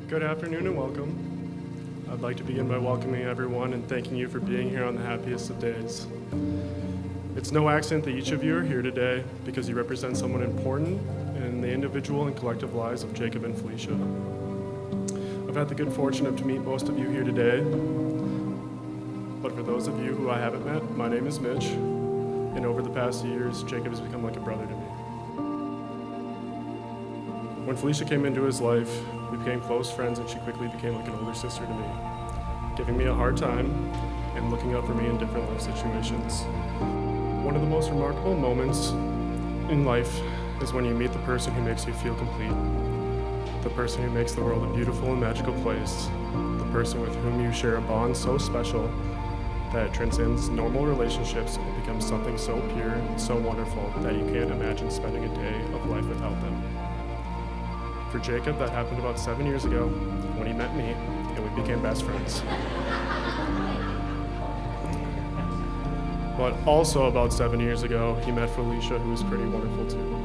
Good afternoon and welcome. I'd like to begin by welcoming everyone and thanking you for being here on the happiest of days. It's no accident that each of you are here today because you represent someone important in the individual and collective lives of Jacob and Felicia. I've had the good fortune to meet most of you here today, but for those of you who I haven't met, my name is Mitch, and over the past years, Jacob has become like a brother to me. When Felicia came into his life, we became close friends and she quickly became like an older sister to me, giving me a hard time and looking out for me in different life situations. One of the most remarkable moments in life is when you meet the person who makes you feel complete, the person who makes the world a beautiful and magical place, the person with whom you share a bond so special that it transcends normal relationships and becomes something so pure and so wonderful that you can't imagine spending a day of life without them. For Jacob, that happened about 7 years ago when he met me and we became best friends. But also about 7 years ago, he met Felicia, who was pretty wonderful too.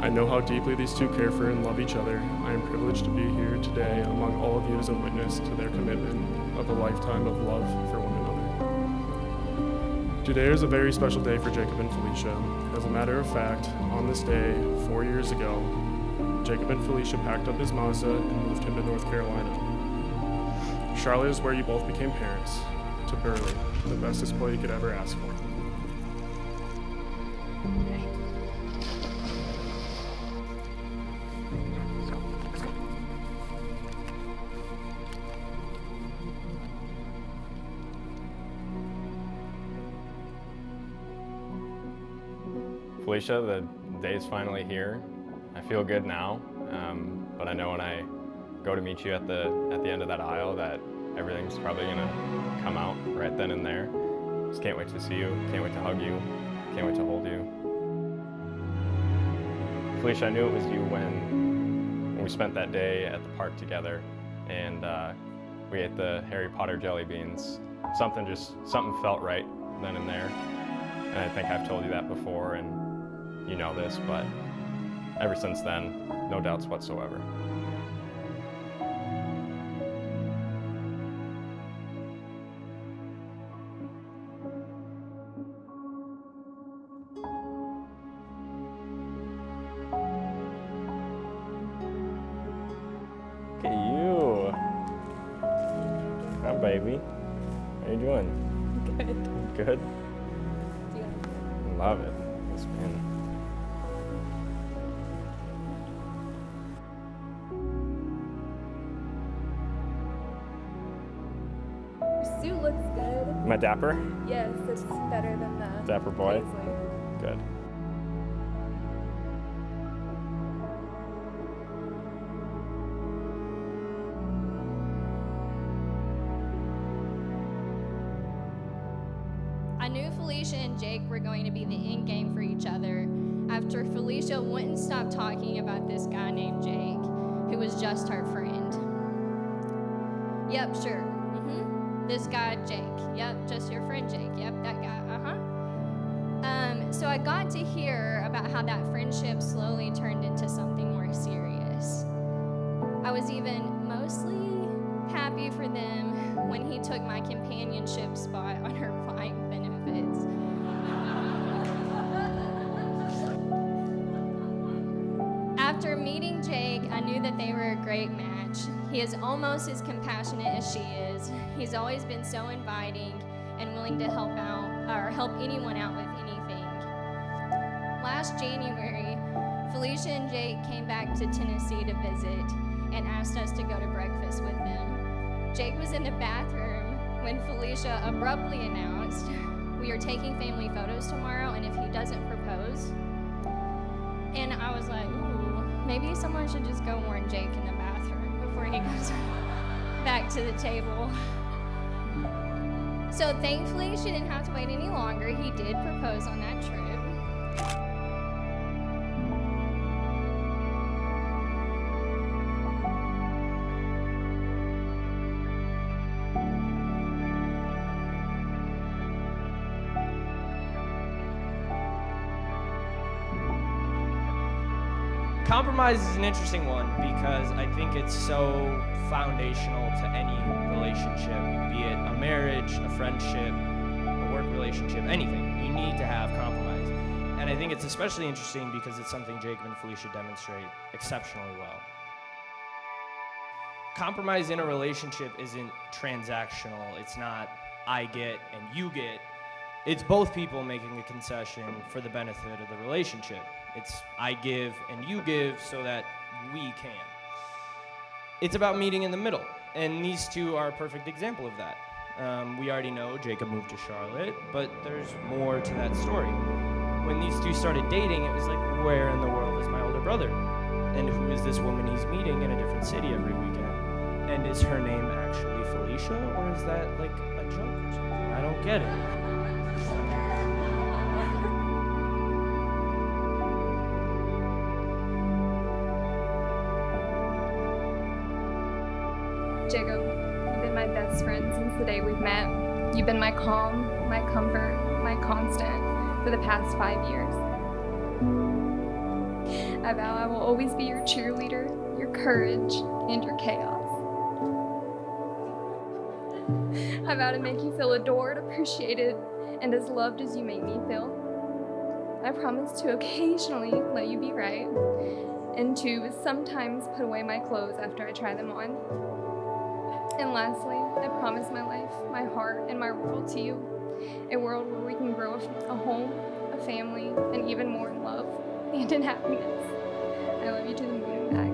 I know how deeply these two care for and love each other. I am privileged to be here today among all of you as a witness to their commitment of a lifetime of love for one another. Today is a very special day for Jacob and Felicia. As a matter of fact, on this day, 4 years ago, Jacob and Felicia packed up his Mazda and moved him to North Carolina. Charlotte is where you both became parents, to Burley, the bestest boy you could ever ask for. Felicia, the day's finally here. I feel good now, but I know when I go to meet you at the end of that aisle that everything's probably gonna come out right then and there. Just can't wait to see you, can't wait to hug you, can't wait to hold you. Felicia, I knew it was you when we spent that day at the park together and we ate the Harry Potter jelly beans. Something felt right then and there. And I think I've told you that before and you know this, but ever since then, no doubts whatsoever. Look at you. Hi, baby. How you doing? Good. Good? Yeah. Love it. It's been... Your suit looks good. Am I dapper? Yes, it's better than the Dapper boy? Paisley. Good. I knew Felicia and Jake were going to be the end game for each other after Felicia wouldn't stop talking about this guy named Jake, who was just her friend. Yep, sure. This guy, Jake. Yep, just your friend Jake. Yep, that guy. So I got to hear about how that friendship slowly turned into something more serious. I was even mostly happy for them when he took my companionship spot on her flight benefits. After meeting Jake, I knew that they were a great match. He is almost as compassionate as she is. He's always been so inviting and willing to help anyone out with anything. Last January, Felicia and Jake came back to Tennessee to visit and asked us to go to breakfast with them. Jake was in the bathroom when Felicia abruptly announced, "We are taking family photos tomorrow, and if he doesn't propose..." And I was like, ooh, maybe someone should just go warn Jake in the bathroom before he goes back to the table. So thankfully, she didn't have to wait any longer. He did propose on that trip. Compromise is an interesting one because I think it's so foundational to any relationship, be it a marriage, a friendship, a work relationship, anything. You need to have compromise. And I think it's especially interesting because it's something Jacob and Felicia demonstrate exceptionally well. Compromise in a relationship isn't transactional. It's not I get and you get. It's both people making a concession for the benefit of the relationship. It's I give and you give so that we can. It's about meeting in the middle, and these two are a perfect example of that. We already know Jacob moved to Charlotte, but there's more to that story. When these two started dating, it was like, where in the world is my older brother? And who is this woman he's meeting in a different city every weekend? And is her name actually Felicia, or is that like a joke or something? I don't get it. Jacob, you've been my best friend since the day we've met. You've been my calm, my comfort, my constant for the past 5 years. I vow I will always be your cheerleader, your courage, and your chaos. I vow to make you feel adored, appreciated, and as loved as you make me feel. I promise to occasionally let you be right, and to sometimes put away my clothes after I try them on. And lastly, I promise my life, my heart, and my world to you. A world where we can grow a home, a family, and even more in love and in happiness. I love you to the moon and back.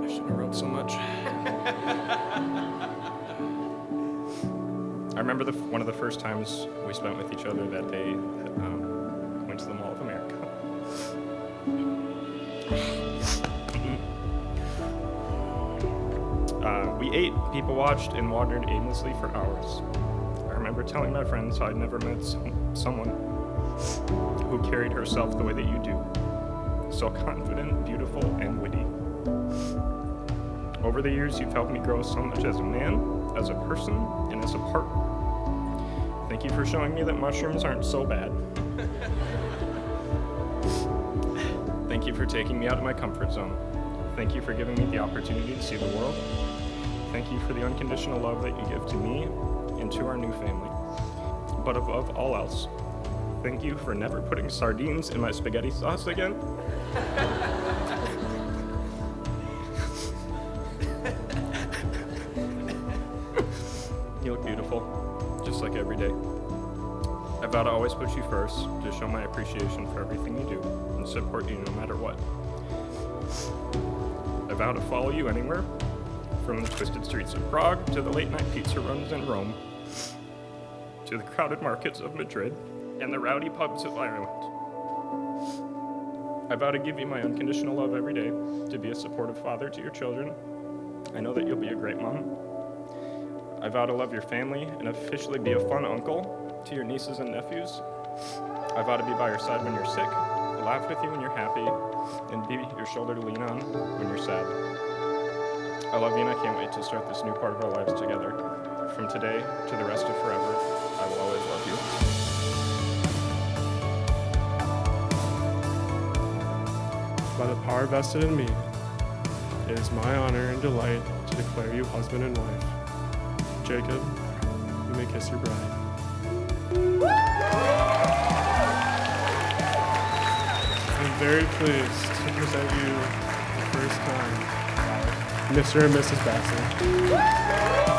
I shouldn't have wrote so much. I remember one of the first times we spent with each other that day. Went to the Mall of America. We ate, people watched, and wandered aimlessly for hours. I remember telling my friends how I'd never met someone who carried herself the way that you do. So confident, beautiful, and witty. Over the years, you've helped me grow so much as a man, as a person, and as a partner. Thank you for showing me that mushrooms aren't so bad. Thank you for taking me out of my comfort zone. Thank you for giving me the opportunity to see the world. Thank you for the unconditional love that you give to me and to our new family. But above all else, thank you for never putting sardines in my spaghetti sauce again. You look beautiful, just like every day. I vow to always put you first, to show my appreciation for everything you do, and support you no matter what. I vow to follow you anywhere, from the twisted streets of Prague to the late-night pizza runs in Rome, to the crowded markets of Madrid and the rowdy pubs of Ireland. I vow to give you my unconditional love every day, to be a supportive father to your children. I know that you'll be a great mom. I vow to love your family and officially be a fun uncle to your nieces and nephews. I vow to be by your side when you're sick, laugh with you when you're happy, and be your shoulder to lean on when you're sad. I love you and I can't wait to start this new part of our lives together. From today to the rest of forever, I will always love you. By the power vested in me, it is my honor and delight to declare you husband and wife. Jacob, you may kiss your bride. I'm very pleased to present you the first time, Mr. and Mrs. Bassett.